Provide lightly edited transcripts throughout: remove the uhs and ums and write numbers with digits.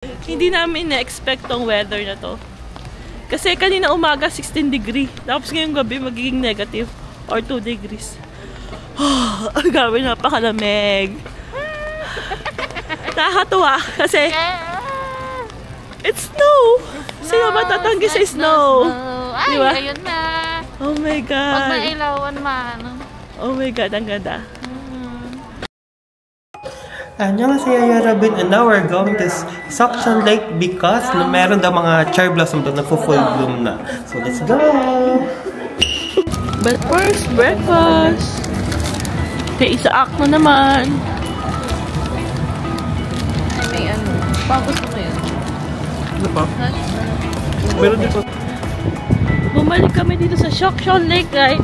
Hindi namin na-expect tong weather na to. Kasi kanina umaga 16 degree. Tapos ngayong gabi magiging negative or 2 degrees. Ang gawin, napakalamig. Nakakatuwa kasi it's snow. Sino ba tatanggi sa snow? Ay, diba? ayun na. Oh my God. Pag mailawan man. Oh my God, ang ganda. Annyeonghaseyo Yarabin, and now we're going to Seokcheon Lake because meron daw mga cherry blossom doon na full bloom na. So let's go! But first, breakfast. Kay Isaac na naman. Ay, may ano. Pagos mo yun. Ano pa? Meron dito. Bumalik kami dito sa Seokcheon Lake, right?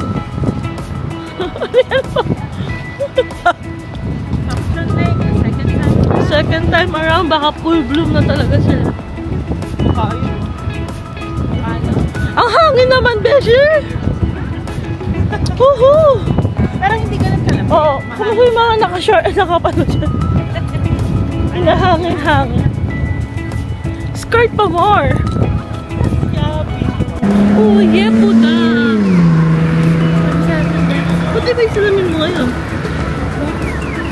Second time around, baka full bloom na talaga sila. Ang hangin naman, Beshi! Woohoo! Pero hindi ka nagkalam. Oo, kung yung mga nakashort, nakapano siya. Hinahangin-hangin. Skirt pa more! Oh, yeah, puta! Puti ba yung salamin mo ngayon?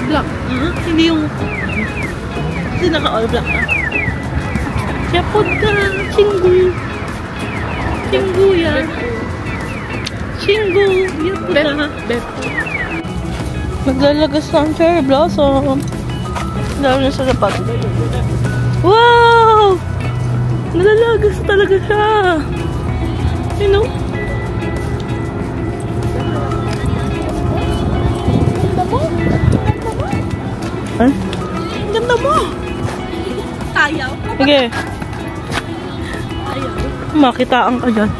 Black. Hindi yung... Kasi naka-all black ka. Yapod ka! Chinggu! Chinggu yan! Chinggu! Yapod ka! Naglalagas na ang cherry blossom. Dami na sa dapat. Wow! Nalalagas talaga siya! You know? Ganda mo? Huh? Ganda mo! Ayaw. Sige. Ayaw. Makitaan ka dyan.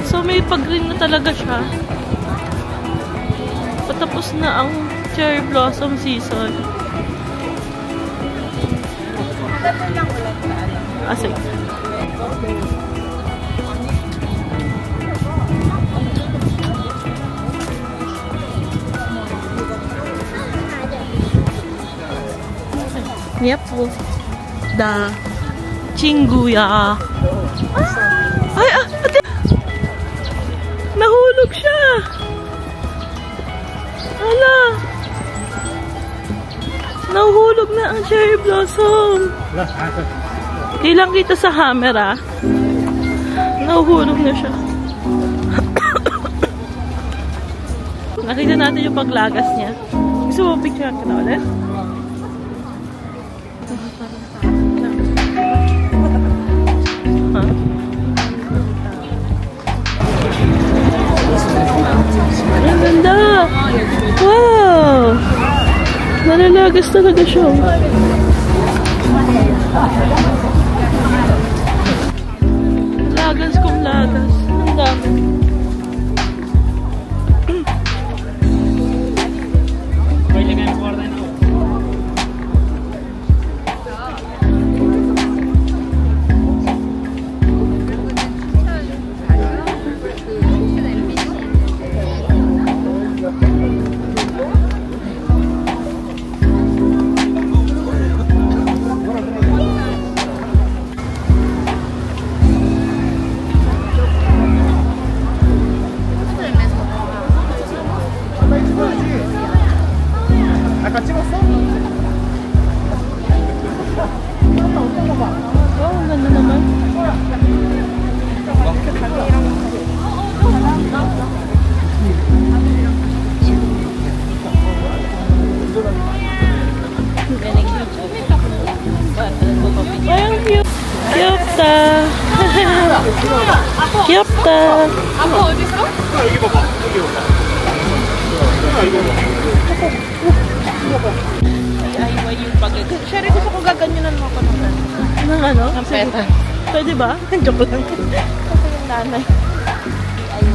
So may pag-green na talaga siya. Patapos na ang cherry blossom season. Sige. Yep. Da Chinguya. Ay, ate! Nahulog siya! Hala! Nahulog na ang cherry blossom. Ilang kita sa camera. Nahulog na siya. Nakita natin yung paglagas niya. Gusto mo picturean ka na ulit? Ang ganda! Wow! Nalalagas talaga siya. Lagas kung lagas. Ang dami. 귀엽다. 귀엽다. 아빠 어디 있어? 여기 봐봐. 여기 봐봐. 이거 봐. Ay, yung pagkakas. Sherry, gusto ko gaganyanan mo ako naman. Ng ano? Ng peta. Pwede ba? Joke lang. Kasi yung nanay.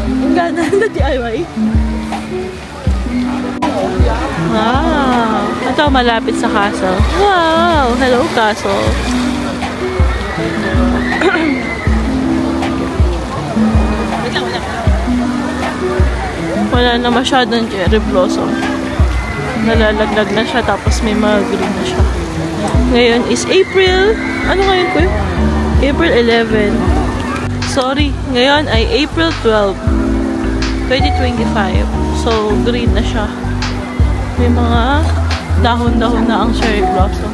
Ang gana na DIY. Wow! Ito malapit sa castle. Wow! Hello, castle. Wala na masyadong cherry blossom. Nalalaglag na siya tapos may mga green na siya. Ngayon is April. Ano ngayon ko yun? April 11. Sorry. Ngayon ay April 12. 2025. So, green na siya. May mga dahon-dahon na ang cherry blossom.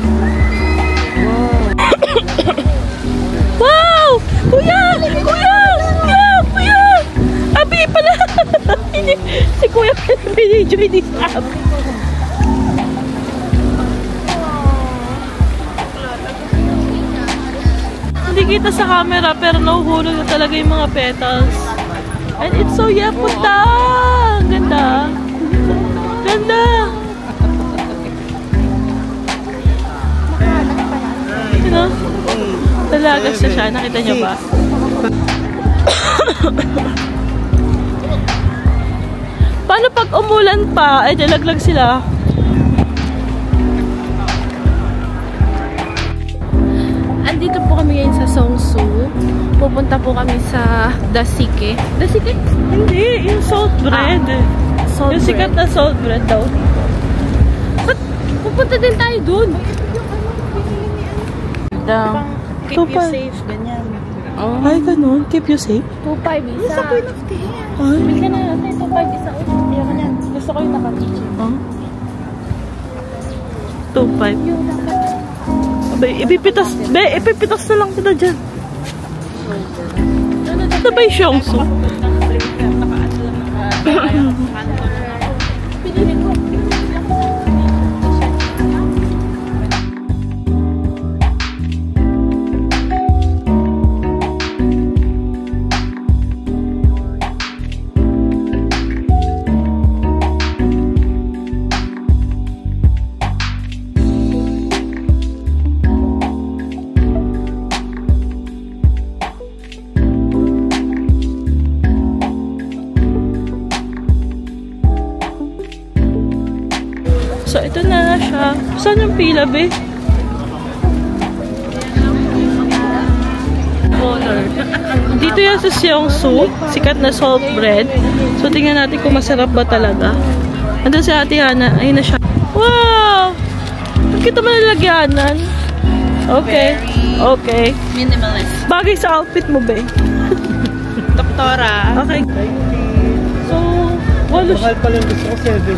Wow! Kuya! Kuya! Kuya! Kuya! Abi pala! Si Kuya pala binidyo ni Abi. Hindi kita sa camera pero nahuhulog na talaga yung mga petals. And it's so yaputa! Ganda! Ganda! You know? Talagas na siya. Nakita niyo ba? Paano pag umulan pa, ay dalaglag sila? Andito po kami ngayon sa Seongsu. Pupunta po kami sa Dasike. Dasike? Hindi, yung salt bread. Salt Yung sikat na salt bread daw. Ba't pupunta din tayo dun? Keep you safe, ganyan. Ay, ganun. Keep you safe? 2.5 isa. Gusto ko yung Ay. Bil ka na natin. 2.5 isa. Hindi ako yan. Gusto ko yung naka-teacher. 2.5. Yung naka Ipipitas na lang kita dyan. Ano ba yung Seongsu? Pinili ko. So, ito na siya. Saan yung pila, be? Dito yan sa Seongsu. Sikat na salt bread. So, tingnan natin kung masarap ba talaga. Andun si Ate Hana. Ayun na siya. Wow! Bakit naman nalagyanan? Okay. Okay. Minimalist. Bagay sa outfit mo, be. Doktora. Okay. So, walo siya. Mahal pa lang gusto ko 17.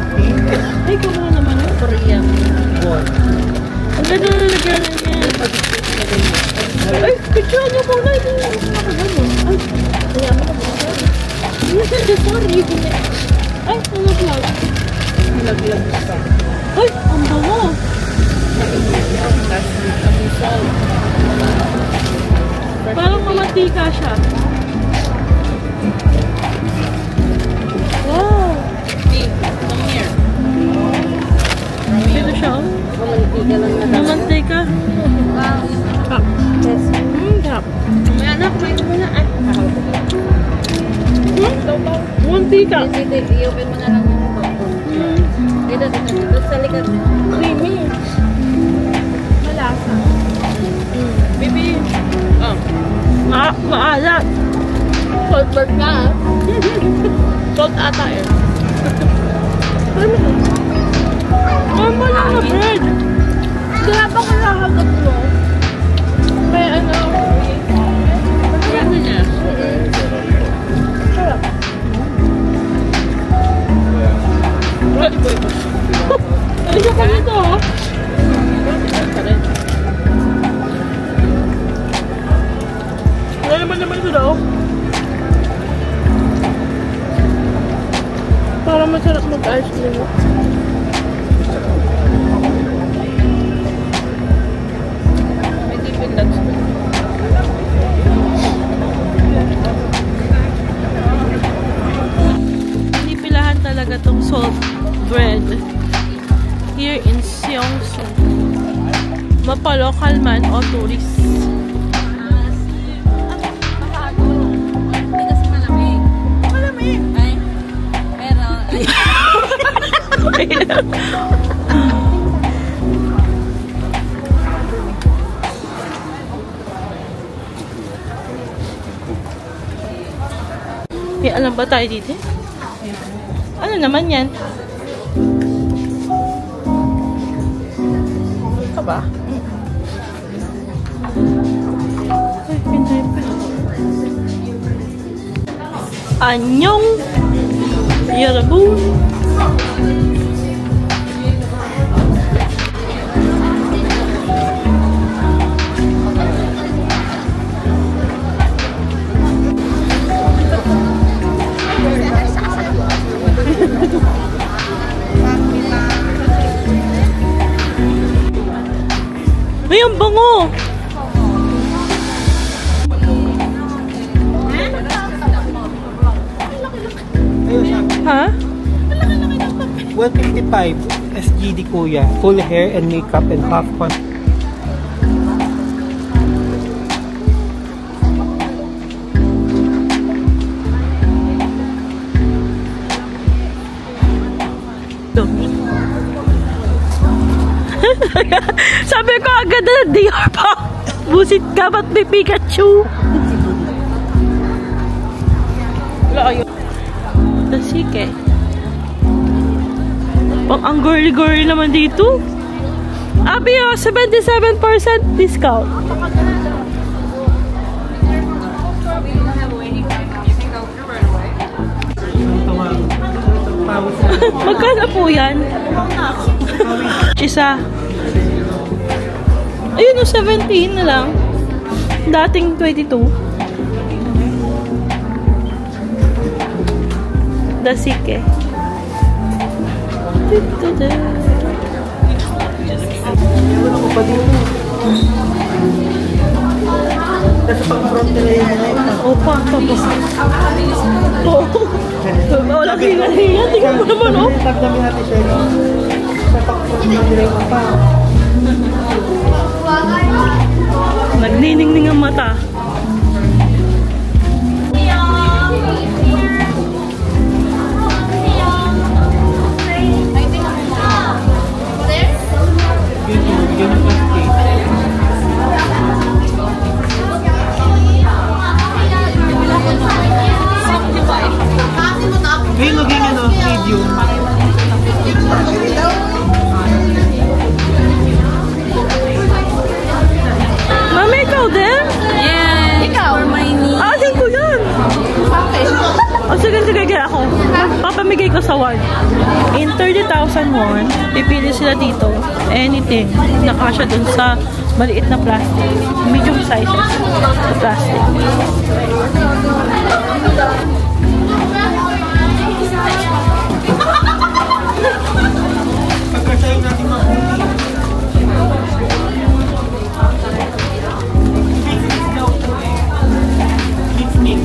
Ay, kung naman yun. Korean. Ang ganda na nalagyanan niya. Ay, picture niyo muna. Hindi niyo nakagano. Ay, kaya mo na ba? Sorry. Ay, nalaglag. Nalaglag sa. Ay, ang bango. Parang mamantika siya. Wow. Come here. Dito siya. Mamantika lang na. Mamantika. Wow. Yes. Sarap. May anak, may mo na. Ay, Mamantika. i-open mo na lang yung bubble. Dito, dito sa likod. Creamy. Malasa. Bibi. Oh. Maalat. Salt bird na. Salt ata eh. Mama lang na bread. Kaya ba kakagat mo? May ano? Ano niya? Sarap. Alisa ka nito ha? Wala naman ito daw. Para masarap mag-ice cream. May tipid nuts. Pinipilahan talaga tong salt bread here in Seongsu. Mapa-local man o tourist. Hindi kasi malamig. Malamig? Ay, pero... May alam ba tayo dito? Ano naman yan? Ka ba? Anyong! Yarabun! Ay, ang bango! Ha? 155 SGD kuya. Full hair and makeup and half con. Sabi ko agad na DR pa. Busit ka, ba't may Pikachu? Wala kayo. Dasike. Pang ang girly-girly naman dito. Abi, 77% discount. Magkano po yan? Chisa. Ayun, 17 na lang. Dating 22. Dasike. Ako pa dito. Nasa pang-front nila yung mga ito. Opa, tapos. Oo. Wala hinga-hinga. Tingnan mo naman, oh. Tag namin natin siya. Sa pang-front nila yung pa. Nagniningning ang mata. Ngayon naging medium. Mami, ikaw din? Yeah. Ikaw? For my knee. Asin ko yan. O sige, kaya ako. Papamigay ko sa ward. In 30,000 won, pipili sila dito. Anything. Nakasya dun sa maliit na plastic. Medium sizes na plastic. Pagkasayin natin mabuti. Mix.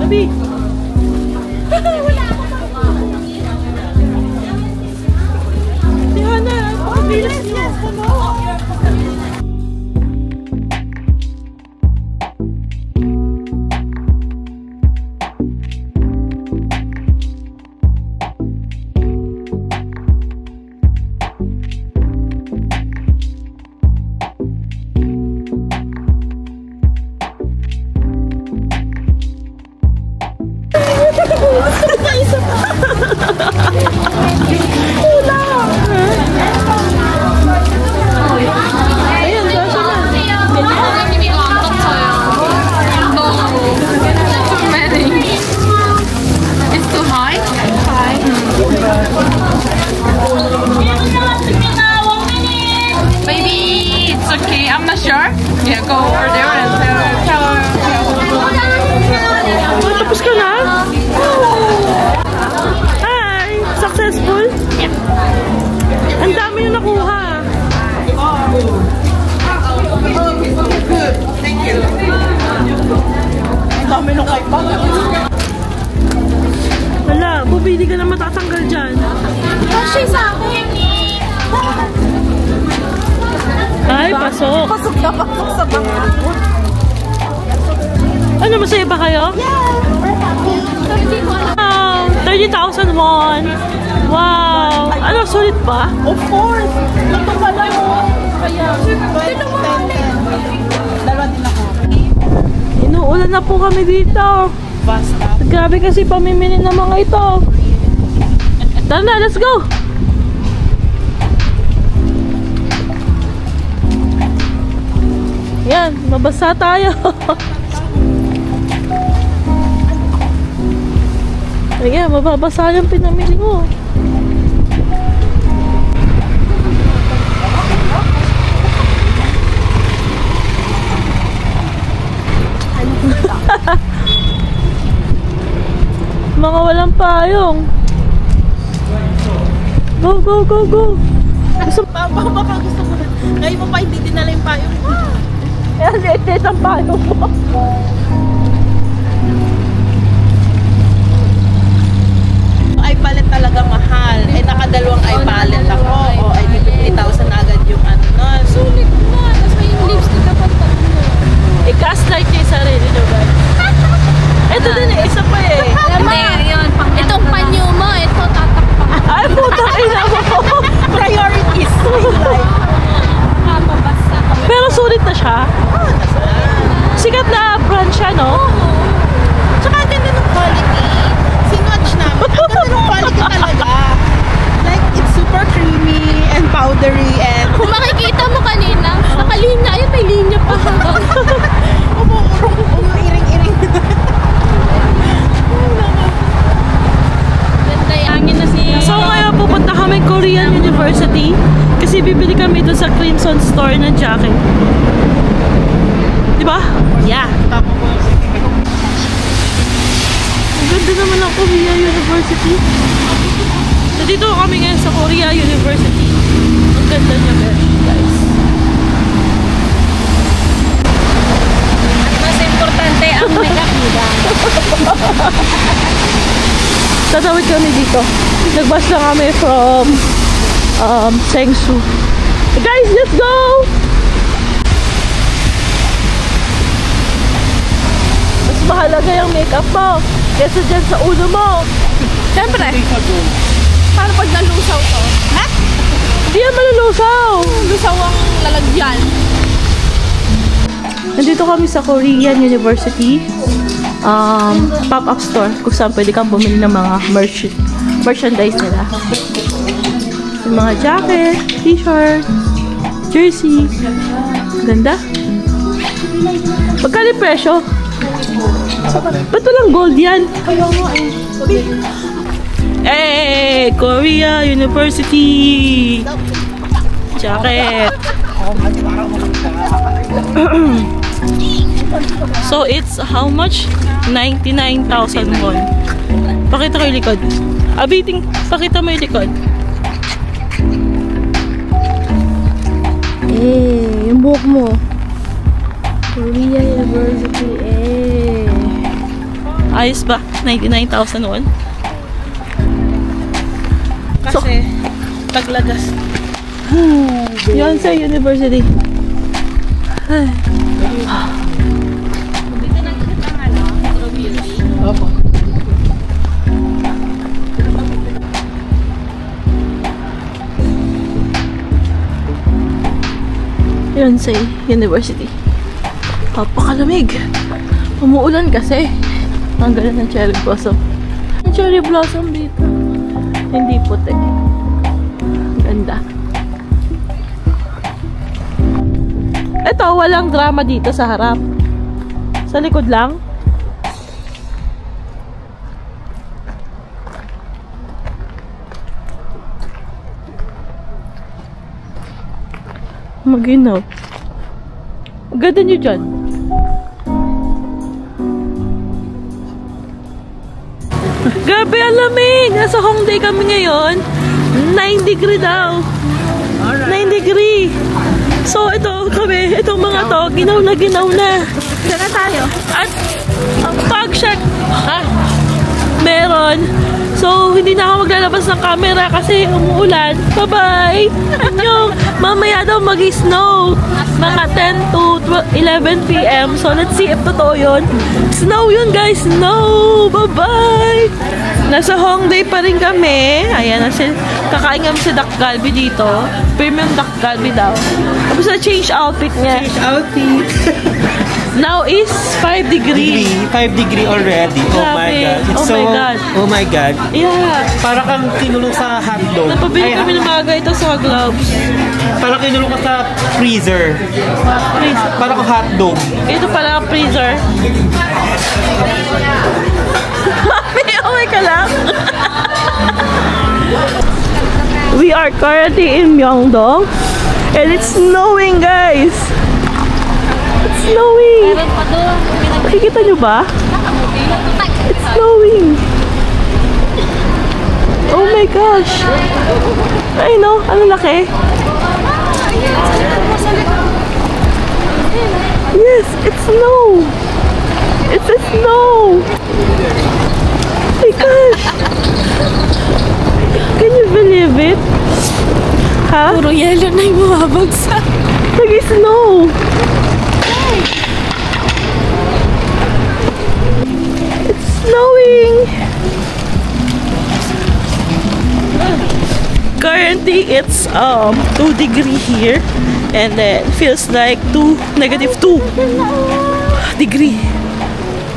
Abi! Si Hana, pabilis niya. Wala, bumili ka na matatanggal dyan. Kasi sa akin. Ay, pasok. Pasok na pasok sa bangka. Ano, masaya ba kayo? Yeah, we're happy. Wow, 30,000 won. Wow. Ano, sulit ba? Of course. Ito pala mo. Kaya, dalawa din ako. Inuulan na po kami dito. Basta. Grabe kasi pamimili ng mga ito. Tara na, let's go! Yan, mabasa tayo. Ayan, mababasa yung pinamili mo. Mga walang payong. Go, go, go, go. Baka gusto ko na. Ngayon mo pa hindi dinala yung payong mo. Ayan, liit ang payong mo. iPalette talaga mahal. Eh, nakadalawang iPalette ako. O, ay 50,000 na agad yung ano nun. Sulit na. Tapos may lipstick na pagtatlo. I-gaslight niya yung sarili nyo, guys. Ito din eh, isa pa eh. Itong panyo mo, ito tatakpan. Ay, putang ina mo. Priorities. Mababasa. Pero sulit na siya. Sikat na brand siya, no? Tsaka ang ganda ng quality. Sinwatch namin. Ang ganda ng quality talaga. Like, it's super creamy and powdery and... Kung makikita mo kanina, nakalinya yun, may linya pa hanggang. Umuiring-iring. Ganda yung hangin na si... So ngayon pupunta kami Korean University kasi bibili kami doon sa Crimson Store ng jacket. Diba? Yeah. Ang ganda naman ng Korea University. Nandito kami ngayon sa Korea University. Ang ganda niya, guys. Mas importante ang may-akida. Tatawid kami dito. Nagbus lang kami from Seongsu. Guys, let's go! Mas mahalaga yung makeup mo kesa dyan sa ulo mo. Siyempre. Para pag nalusaw to. Ha? Hindi yan malulusaw. Lusaw ang lalagyan. Nandito kami sa Korean University pop-up store kung saan pwede kang bumili ng mga merchandise nila. Yung mga jacket, t-shirt, jersey. Ganda. Magkano yung presyo? Ba't walang gold yan? Eh, Korea University! Jacket! So, it's how much? 99,000 won. Pakita ko yung likod. Abiting, pakita mo yung likod. Eh, yung buhok mo. Korea University, eh. Ayos ba? 99,000 won? Kasi, paglagas. Yonsei University. Ay. Opo. Yonsei University. Papakalamig. Umuulan kasi. Ang ganda ng cherry blossom. Ang cherry blossom dito. Hindi puti. Ganda. Ito, walang drama dito sa harap. Sa likod lang. Maginaw. Ganda nyo dyan. Grabe, ang lamig! Nasa Hongdae kami ngayon. 9 degree daw. 9 degree. So, ito kami, itong mga to, ginaw na. Saan na tayo? At ang pag-check, meron. So, hindi na ako maglalabas ng camera kasi umuulan. Bye-bye! Yung mamaya daw mag-snow. Mga 10 to 11 p.m. So, let's see if totoo yun. Snow yun, guys! Snow! Bye-bye! Nasa Hongdae pa rin kami. Ayan, kakain kami sa Duck Galbi dito. Premium Duck Galbi daw. Tapos na-change outfit niya. Change outfit. Now is 5 degree. 5 degree already. Oh my God. It's Oh my God. Oh my God. Yeah. Para kang kinulong sa hotdog. Napabili kami ng mga ito sa gloves. Para kinulong ka sa freezer. Para kang hotdog. Ito pala ang freezer. Mami, okay ka lang? We are currently in Myeongdong. And it's snowing, guys. It's snowing. Meron pa doon. Nakikita nyo ba? It's snowing. Oh my gosh. Ay no, ano laki? Yes, it's snow. It's a snow. Oh my gosh. Can you believe it? Ha? Puro yelo na yung bumabagsak. Nag-snow. It's snowing. Currently, it's 2 degree here, and then feels like -2 degree.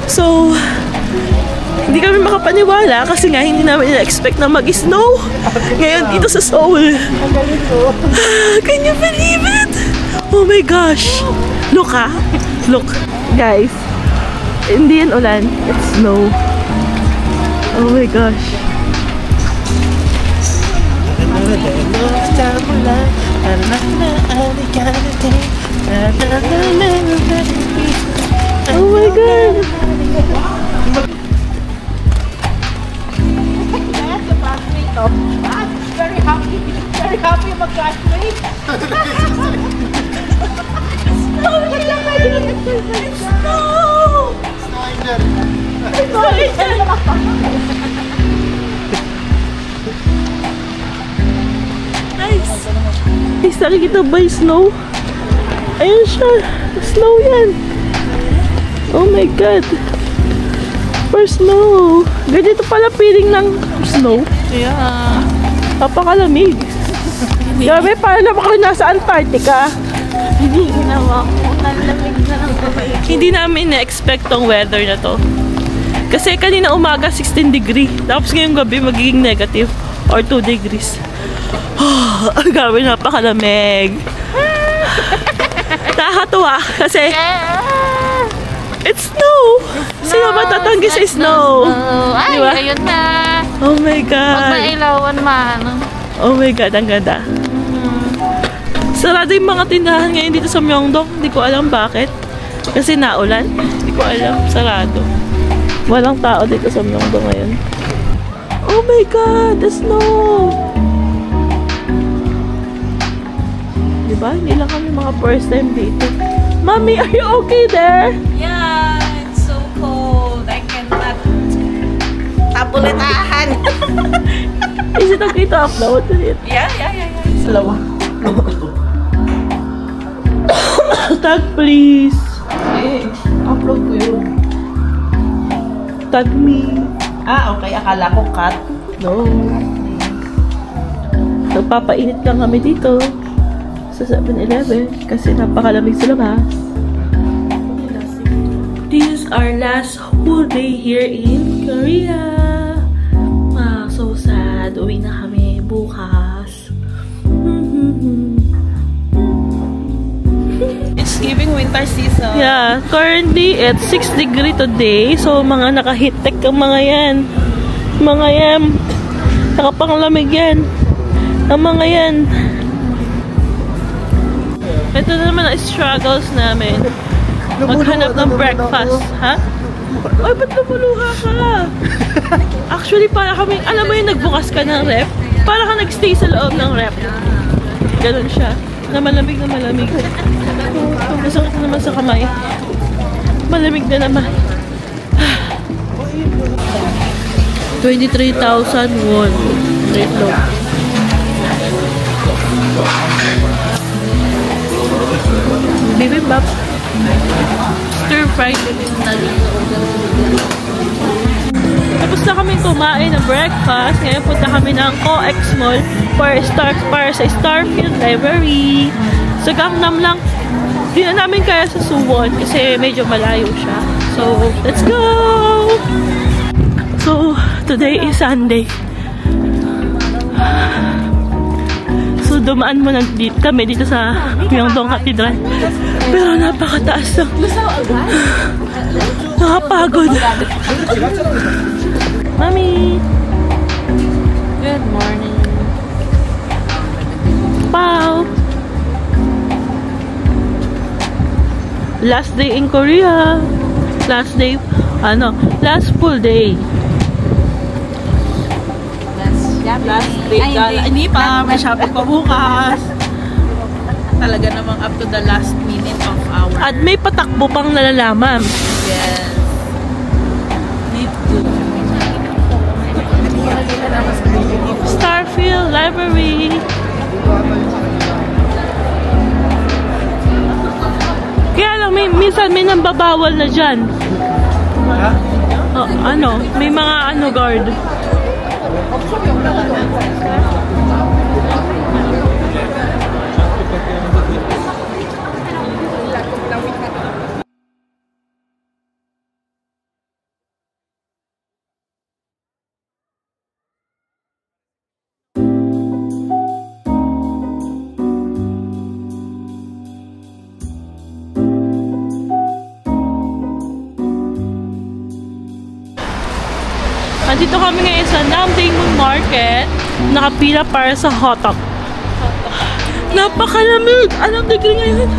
So, hindi kami makapaniwala kasi nga hindi namin na-expect na mag-snow ngayon dito sa Seoul. Can you believe it? Oh my gosh! Look ha! Look! Guys, hindi yan ulan. It's snow. Oh my gosh. Oh my God! Very happy mag-graduate. Nice! Guys, nakikita ba yung snow? Ayan siya. Snow yan. Oh my God. For snow. Ganito pala feeling ng snow. Yeah. Papakalamig. Grabe, parang naman kami nasa Antarctica. Hindi ginawa ko. Nalamig na lang kami. Hindi namin na-expect tong weather na to. Kasi kanina umaga 16 degree. Tapos ngayong gabi magiging negative or 2 degrees. Oh, grabe, napakalamig. Nakakatuwa kasi it's snow. Sino ba tatanggi sa snow? Ay, Diba? ayun na. Oh my Huwag God. mailawan man. Oh my God, ang ganda. Sarado yung mga tindahan ngayon dito sa Myeongdong. Hindi ko alam bakit. Kasi naulan. Hindi ko alam. Sarado. Walang tao dito sa Myeongdong ngayon. Oh my God, the snow! Diba? Hindi lang kami mga first time dito. Mommy, are you okay there? Yeah, it's so cold. I cannot tabulitahan. Is it okay to upload it? Yeah. Slow. Tag, please. Upload ko yun. Tag me. Okay. Akala ko cut. No. Nagpapainit lang kami dito sa 7-Eleven kasi napakalamig sa labas. This is our last whole day here in Korea. Wow, so sad. Uwi na kami bukas. It's giving winter season. Yeah, currently it's 6 degree today. So mga naka-heat-tech ang mga yan. Mga yan. Nakapanglamig yan. Ang mga yan. Ito na naman ang struggles namin. Maghanap ng breakfast. Ha? Ay, ba't lumuluha ka? Actually, para kami, alam mo yung nagbukas ka ng rep? Para ka nagstay sa loob ng rep. Ganun siya. Na malamig na malamig. Masakit naman sa kamay. Malamig na naman. 23,000 won. Wait lang. Bibimbap. Stir-fried bibimbap. Tapos na kami kumain ng breakfast. Ngayon punta kami ng COEX Mall para sa Starfield Library. Sa Gangnam lang. Di na namin kaya sa Suwon kasi medyo malayo siya. So, let's go! So, today is Sunday. So, dumaan mo kami dito sa Myeongdong Cathedral. Pero napakataas lang. Nakapagod. Mami! Good morning. Pao! Last day in Korea. Last full day. Last week. Hindi pa. May shopping pa bukas. Talaga namang up to the last minute of our... At may patakbo pang nalalaman. Yes. Need to. Starfield Library. Kaya lang, minsan may nambabawal na dyan. May mga guard. Nandito kami ngayon sa Namdaemun Market. Nakapila para sa hotdog. Napakalamig! Anong degree ngayon?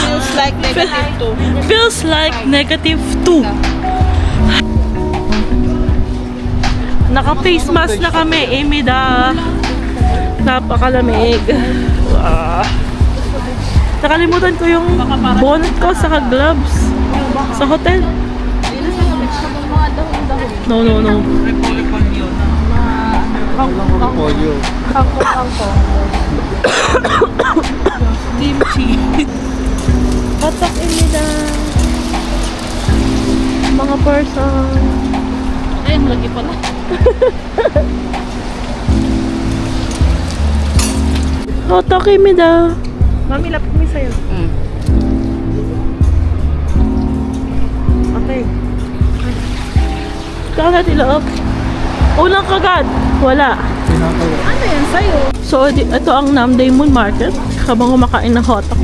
Feels like negative 2. Feels like negative 2. Naka-face mask na kami. Emida. Napakalamig. Wow. Nakalimutan ko yung bonnet ko sa gloves sa hotel. No. Kimchi. Patak nila. Mga person. Ay, lagi pala. Patak nila. Mami, lapit mo sa'yo. Okay. Kagat iloob. Unang kagat. Wala. Ano yan sa'yo? So, ito ang Namdaemun Market. Habang kumakain ng hotdog.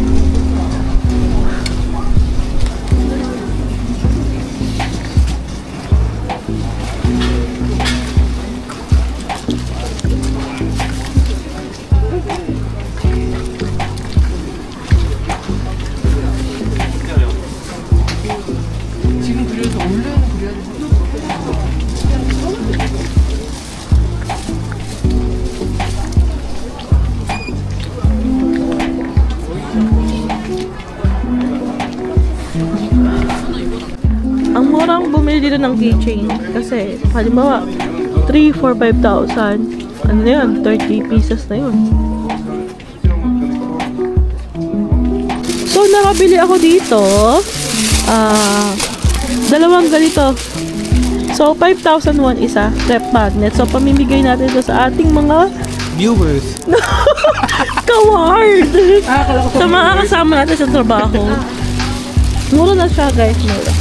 Ang murang bumili dito ng keychain kasi halimbawa 3, 4, 5,000 ano na yun? 30 pieces na yun. So nakabili ako dito dalawang ganito. So 5,001 isa rep magnet. So pamimigay natin ito sa ating mga Viewers. Kaward! Sa mga kasama natin sa trabaho. Mura na siya guys, mura.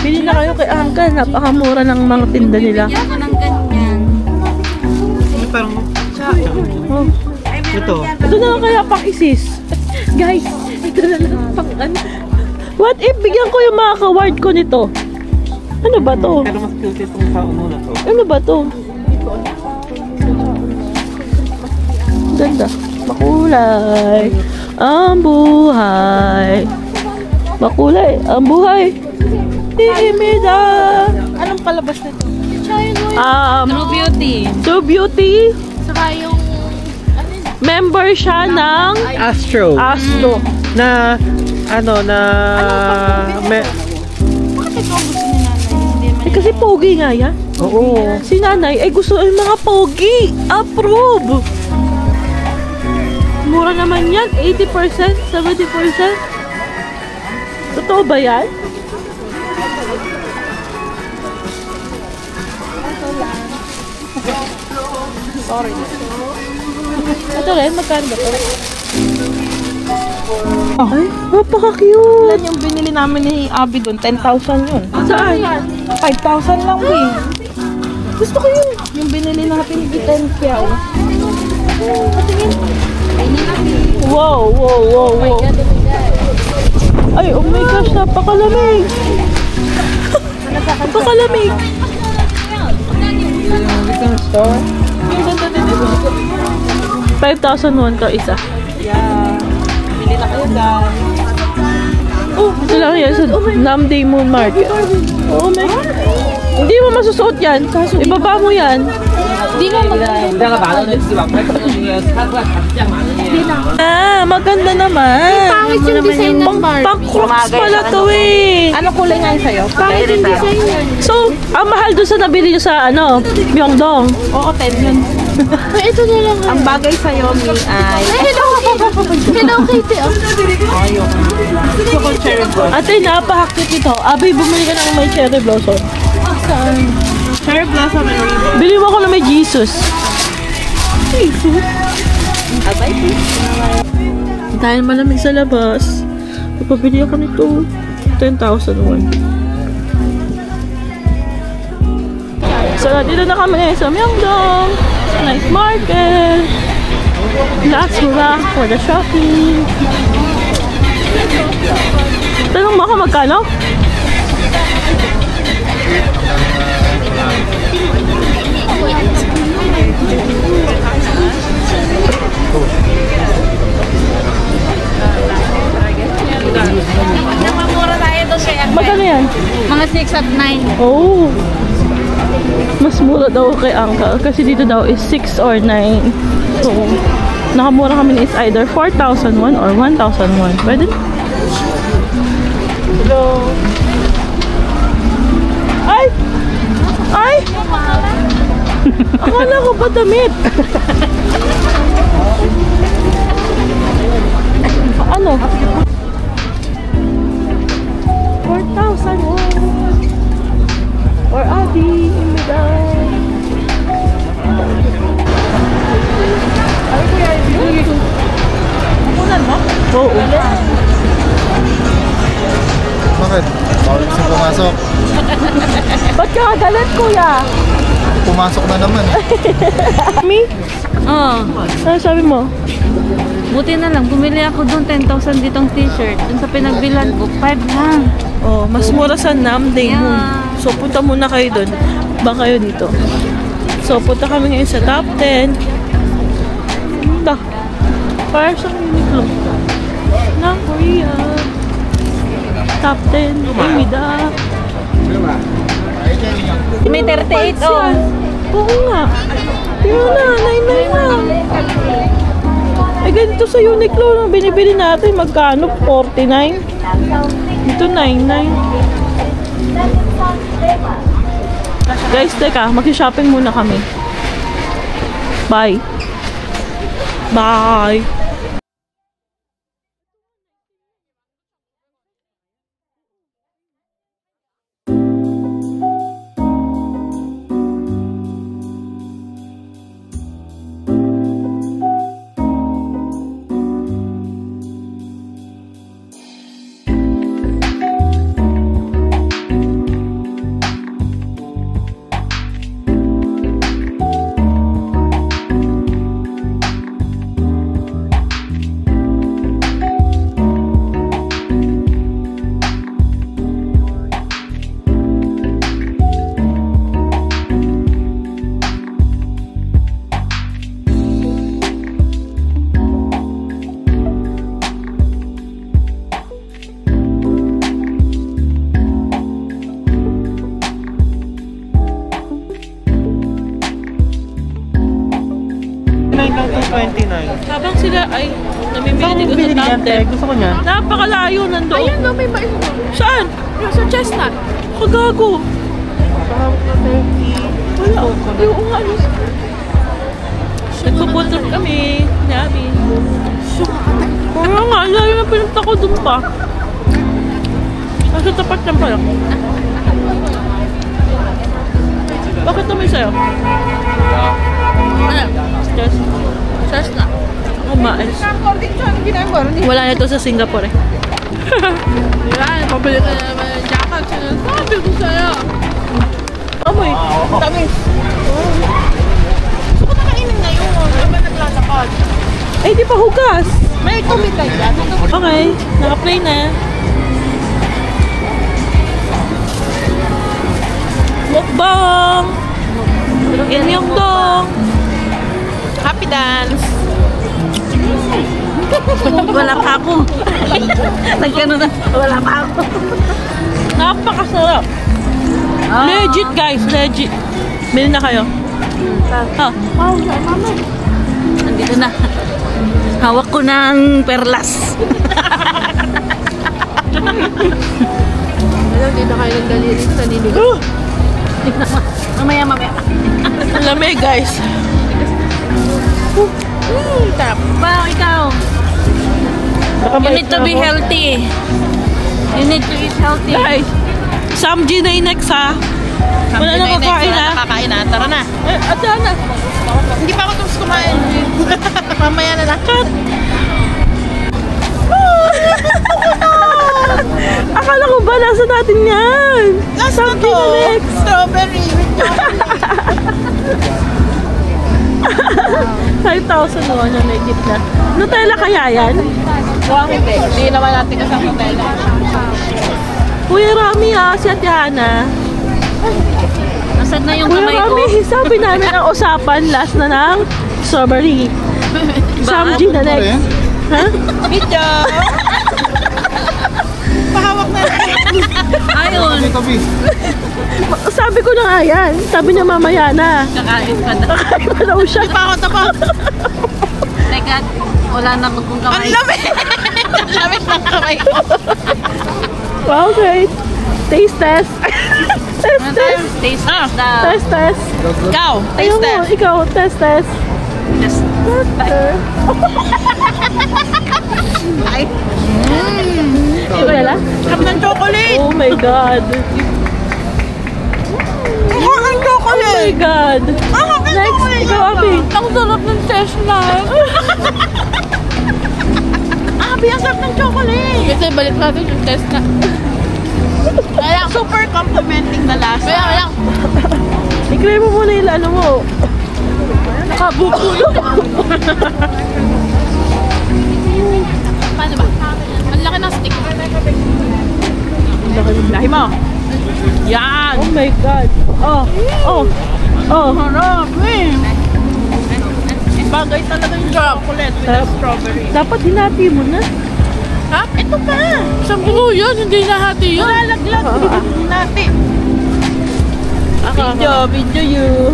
Bili na kayo kay Uncle, napakamura ng mga tinda nila. Bigyan ko ng ganyan. Parang, Oh. ito. Ito na lang kaya pang isis. Guys, ito na lang pang ano. What if bigyan ko yung mga kaward ko nito? Ano ba to? Pero mas cute itong sa na to. Ano ba to? Ganda. Makulay. Ang buhay. Makulay. Ang buhay. Timida. Anong palabas nito? Tsaka yung True Beauty. True Beauty. saka yung Member siya ng Astro. Astro. Na, ano, na... Kasi pogi nga yan. Oo. Si nanay ay gusto ay mga pogi. Approve. Mura naman yan. 80%, 70%. Totoo ba yan? Sorry. Ito rin, magkano ba ito? Ay, napaka-cute. Ilan yung binili namin ni Abby doon? 10,000 yun. Saan? 5,000 lang, eh. Gusto ko yun. Yung binili natin ni 10 kyaw. Wow, wow, wow, wow. Ay, oh my gosh, napakalamig. Napakalamig. 5,001 to isa. Yeah. Bili na kayo, guys. Oh, ito lang yan sa Namday Moon Market. Oh my God. Hindi mo masusuot yan. Ibaba mo yan. Di nga Maganda naman. Pangit yung design ng Barbie. Pang-crooks pala to eh. Ano kulay nga yun sa'yo? Pangit yung design niya. So, ang mahal doon sa nabili nyo sa ano, Myeongdong. Oo, 10 yun. Ay, ito na lang. Ang bagay sa'yo, Mi, ay... Hello Kitty. Hello Kitty. Ayok. Gusto ko cherry blossom. Ate, napahakit ito. Abay, bumili ka ng may cherry blossom. Cherry blossom and ribbon. Bili mo ako na may Jesus. Jesus? Abay, Dahil malamig sa labas, papabili ako nito. 10,001. So, dito na kami sa Myeongdong. Night market. Last hurrah for the shopping. Tanong mo ako magkano? Namamura tayo doon kaya. Magkano yan? Mga 6 at 9. Oh. Mas mura daw kay Uncle. Kasi dito daw is 6 or 9. So, nakamura kami is either 4,001 or 1,001. Pwede? Hello. Ay! Ay! Akala ko ba damit? Ano? 4,001 or Adi Imiday. Kunan mo? Oo. Bakit? Bawal kasi pumasok. Ba't ka galit, kuya? Pumasok na naman eh. Me? Oo. Ano sabi mo? Buti na lang, bumili ako doon 10,000 ditong t-shirt. Doon sa pinagbilan ko, 5 lang. Oh, mas mura sa Namday Moon. Yeah. So, punta muna kayo doon. Ba kayo dito? So, punta kami ngayon sa top 10. Punta. Para sa Uniqlo. Ng Korea. Top 10. Amida. May 38, oh. Oo nga. Tingnan na, 99 na. Eh, ganito sa Uniqlo nung binibili natin, magkano? 49? Ito, 99. Guys, teka, mag-shopping muna kami. Bye. Bye. $1.29. Habang sila ay namimili ko sa tante. Gusto ko niya. Napakalayo nandun. Ayun no, may mais mo. Saan? Yung sa chestnut. Kagago. Wala. Yung nga. Nagpupuntot kami. Namin. Kaya nga, layo na pinunta ko dun pa. Nasa tapat lang pala. Bakit naman sa'yo? Ano? Yes. Chestnut. Umais. Wala na ito sa Singapore eh. Yan, pabili ka na naman ng jacket. Sabi ko sa'yo. Amoy. Tamis. Gusto ko na kainin ngayon. Ano ba naglalakad? Ay, di pa hugas. May kumitay yan. Okay, naka-play na. Mukbang! Inyong dong! Happy dance. Wala pa ako. Nagkano na. Wala pa ako. Napakasarap. Legit guys, legit. Bili na kayo. Ha? Nandito na. Hawak ko ng perlas. Alam, dito kayo ng daliri sa nilog. Mamaya. Ang lamig guys. Tap. Wow, ikaw. You need to be healthy. You need to eat healthy. Guys, Sam G na next ha. Wala na kakain ha. Nakakain na. Tara na. Ate na. Hindi pa ako tapos kumain. Mamaya na lang. Akala ko ba nasa natin yan? Last na Sam G to. na next. Strawberry with chocolate. 5,000 naman yung legit na. Nutella kaya yan? Hindi. Hindi naman natin kasang Nutella. Kuya Rami ha, si Ate Hana. Nasaan na yung Kuya kamay ko? Rami, sabi namin ang usapan last na ng strawberry. Sam G na next. Ha? Video. Pahawak na. Ayun. Tabi. Sabi ko na nga yan. Sabi niya mamaya na. Kakain pa na. Kakain pa daw siya. Pa ako tapos. Teka, wala na kung Ang kamay. lamig. Ang lamig ng kamay ko. Wow, great. Taste test. Test test. Taste Ah. daw. Test test. Ikaw. Ayun Taste mo, test. ikaw, test test. Just Ay. Nutella? Kap ng chocolate. Oh my God. Ang Oh chocolate. my God. Next, ikaw, Abi. Ang sarap ng chestnut. Abi, ang sarap ng chocolate. Kasi balik natin yung chestnut. Kaya super complimenting na lasa. Kaya lang. I-clear mo muna yung ano mo. Nakabubulo. Paano ba? Ang laki ng stick. Lahi mo. Yan. Oh my God. Oh, oh, oh. Harap eh. Bagay talaga yung chocolate with the strawberry. Dapat hinati mo na. Ha? Ito pa. Isang buo yun. Hindi nahati yun. Lalaglag. Hinati. Video you.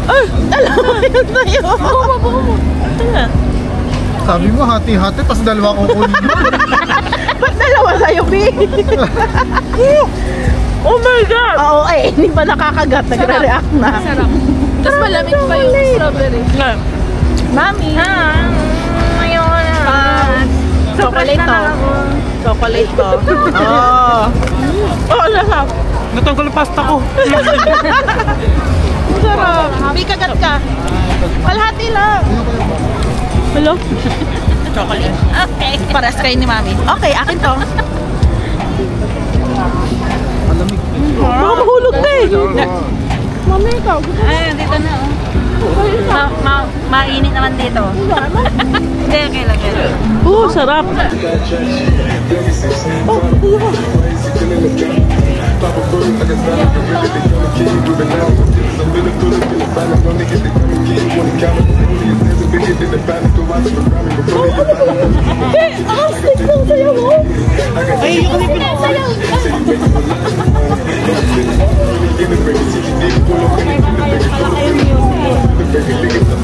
Ay! Dalawa yun tayo. Sabi mo, hati-hati, pas dalawa ko kunin mo. Ba't dalawa sa'yo, B? Oh my God. Oo, hindi pa nakakagat. Nagre-react na. Sarap. Tapos malamig pa yung strawberry. Mami. Ayun na. Chocolate to. Chocolate to. Oo. Oh, nasap. Natanggal yung pasta ko. Sarap. May kagat ka. Palhati lang. Hello? Chocolate. Okay. Pares kayo ni Mami. Okay, akin to. Malamig. Baka mahulog na eh. Mami, ikaw. Ay, dito na. Mainit naman dito. Hindi, kailan. Oh, sarap. Ang stick ng sayaw mo. Ay, yung pinasayaw. Kaya pala kayo music.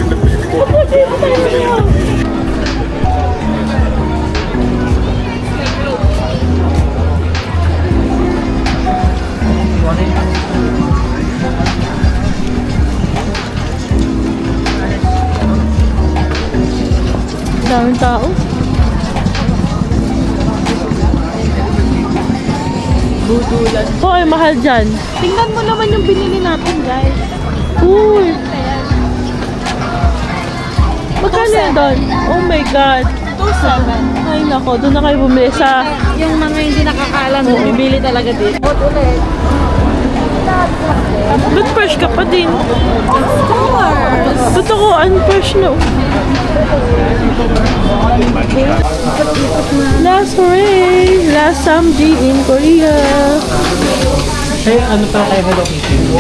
Daming tao. Budulan. Hoy, mahal dyan. Tingnan mo naman yung binili natin, guys. Uy. Magkano yun doon? Oh my God. 2.7. Ay nako, doon na kayo bumili sa... Yung mga hindi nakakaalam, bibili talaga dito. Ulit. Ba't fresh ka pa din? Of course. Totoo, unfresh na. Last hooray! Last Samji in Korea. Hey, ano pa kayo Hello Kitty?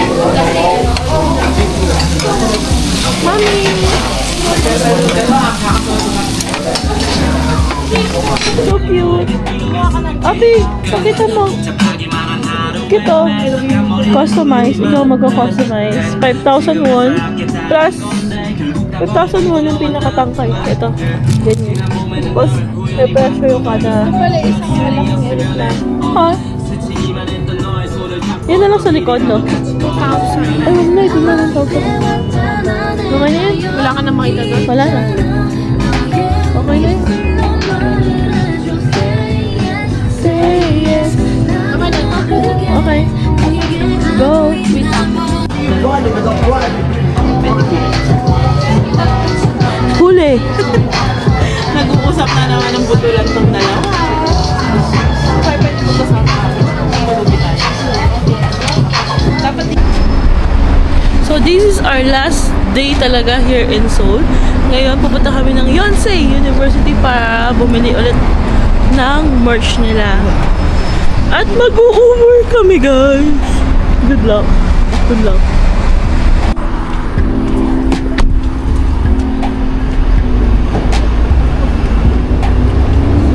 Mami! So cute. Abi, pakita mo. Ito, customize. Ikaw magka-customize. 5,000 won plus 5,000 won yung pinakatangkay. Ito, ganyan. Tapos, may presyo yung kada. Wala, isang malaking aeroplane. Ha? Yan na lang sa likod, no? 2,000. Ay, wag na. Ito na lang 1,000. Okay na yan? Wala ka na makita doon? Wala na. Okay na yun. Say yes. Okay. Go. Huli. Nag-uusap na naman ng butulan tong dalawa. Pwede mo kasama. Malugi tayo. Dapat So this is our last day talaga here in Seoul. Ngayon pupunta kami ng Yonsei University para bumili ulit ng merch nila. At mag-u-Uber kami, guys. Good luck. Good luck.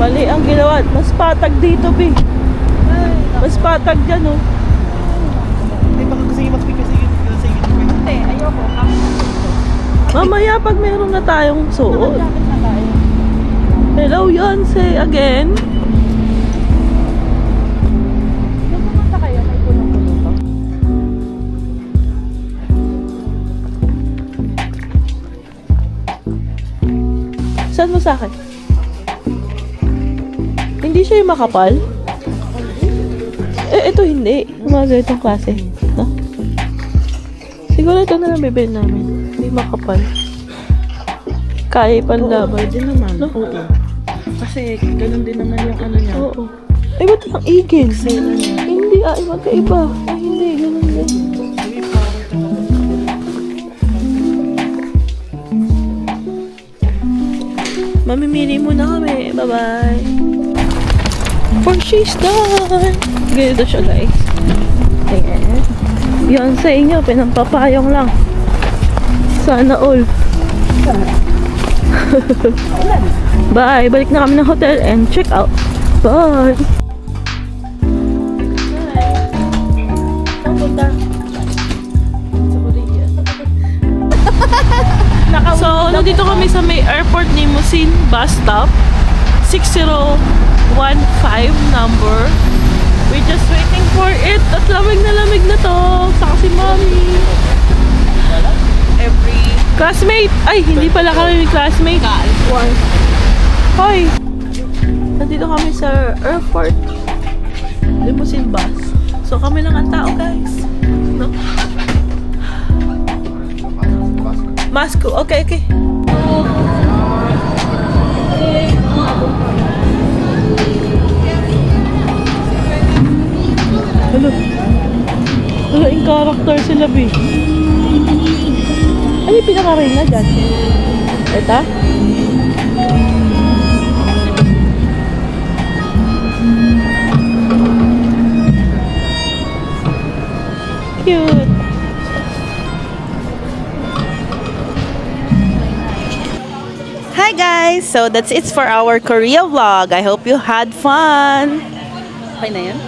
Mali ang ginawa. Mas patag dito, Bi. Mas patag dyan, oh. Ay, baka kasi mag-picture sa University. Hindi, ayoko. Mamaya pag meron na tayong suot. Jacket na tayo. Hello, Yonsei again. Nung pumunta kayo, may punong-puno to. Saan mo sa akin? Hindi siya yung makapal? Eh, ito hindi. Mga ganitong klase. No? Siguro ito na lang bibili namin. Hindi makapal. Kaya panlaban. Pwede naman. No? Oo. Kasi ganun din naman yung ano niya. Oo. Ay, ba't ang igil? Hindi, ay, magkaiba. Ay, hindi, ganun din. Mamimili muna kami. Bye-bye. For she's done. Ganito siya, guys. Ayan. Yan sa inyo, pinampapayong lang. Sana all. Bye. Balik na kami ng hotel and check out. Bye. Saan punta? Sa Korea. So, nandito kami sa may airport ni Musin bus stop. 6015 number. We're just waiting for it. At lamig na to. Saka si Mommy. Every Classmate! Ay, hindi pala kami classmate. Hoy! Nandito kami sa airport. Limousine bus. So, kami lang ang tao, guys. No? Mask ko. Okay, okay. Hello. Hello, in character sila, B. Ano yung pinaka-rain na dyan? Ito? Cute. Hi guys! So that's it for our Korea vlog. I hope you had fun. Okay na yan?